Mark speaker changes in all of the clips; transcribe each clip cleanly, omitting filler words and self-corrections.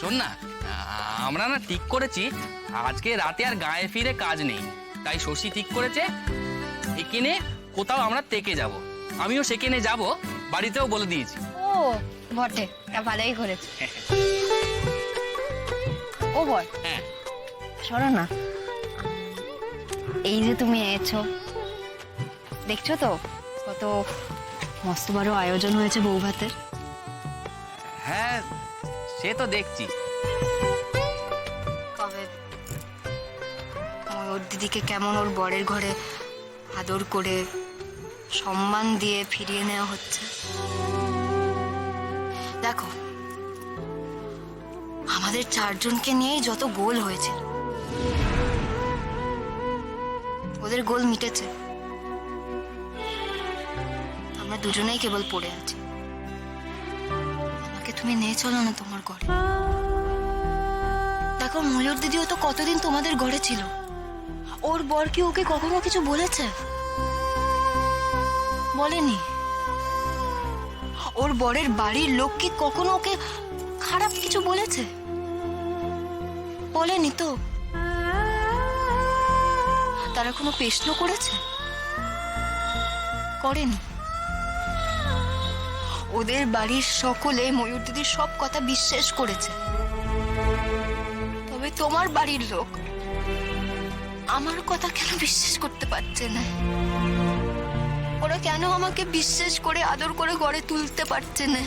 Speaker 1: শোন না, আমরা না ঠিক করেছি আজকে রাতে আর গায়ে ফিরে কাজ নেই, তাই শশী ঠিক করেছে এখানে কোথাও আমরা থেকে যাব। আমিও সেখানে যাব, বাড়িতেও বলে দিয়েছি।
Speaker 2: ও বটে, তা ভালোই করেছে। ও বল,
Speaker 1: হ্যাঁ
Speaker 2: শোনো না, এই যে তুমি এসেছো, দেখছো তো কত মস্ত বড় আয়োজন হয়েছে বউ ভাতের।
Speaker 1: হ্যাঁ সে তো দেখছি।
Speaker 2: তবে ওর দিদিকে কেমন ওর বরের ঘরে আদর করে সম্মান দিয়ে ফিরিয়ে নেওয়া হচ্ছে। দেখো, আমাদের চারজনকে নিয়েই যত গোল হয়েছিল, ওদের গোল মিটেছে, আমরা দুজনেই কেবল পড়ে আছি। আমাকে তুমি নিয়ে চলো না তোমার ঘরে। দেখো, ময়ূর দিদিও তো কতদিন তোমাদের ঘরে ছিল, ওর বর কি ওকে কখনো কিছু বলেছে? বলেনি। ওর বরের বাড়ির লোক কি কখনো ওকে খারাপ কিছু বলেছে? বলেনি তো। তারা কোনো প্রশ্ন করেছে? করেনি। ওদের বাড়ির সকলে ময়ূর দিদির সব কথা বিশ্বাস করেছে। তবে তোমার বাড়ির লোক আমার কথা কেন বিশ্বাস করতে পারছে না? ওরা কেন আমাকে বিশ্বাস করে আদর করে ঘরে তুলতে পারছে না?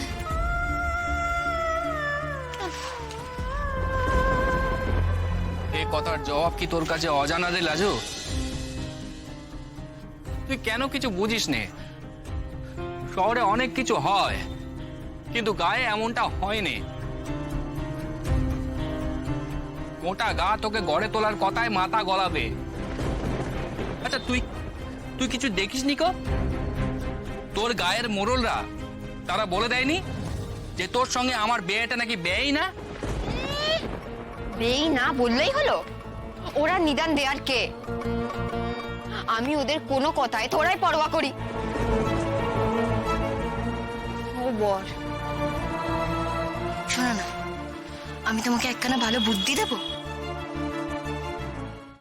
Speaker 1: এ কথার জবাব কি তোর কাছে অজানা রে লাজু? তুই কেন কিছু বুঝিস নে? শহরে অনেক কিছু হয়, কিন্তু গায়ে এমনটা হয়নি। মোটা গা তোকে গড়ে তোলার কথায় মাথা গলাবে। আচ্ছা তুই তুই কিছু দেখিস নি কো? তোর গায়ের মোড়লরা তারা বলে দেয়নি যে তোর সঙ্গে আমার বিয়েটা নাকি বেই না?
Speaker 2: বেই না বললেই হলো? ওরা নিদান দেয়ার কে? আমি ওদের কোনো কথায় তোরাই পরোয়া করি। ও বর, শোনো না, আমি তোমাকে একখানা ভালো বুদ্ধি দেবো।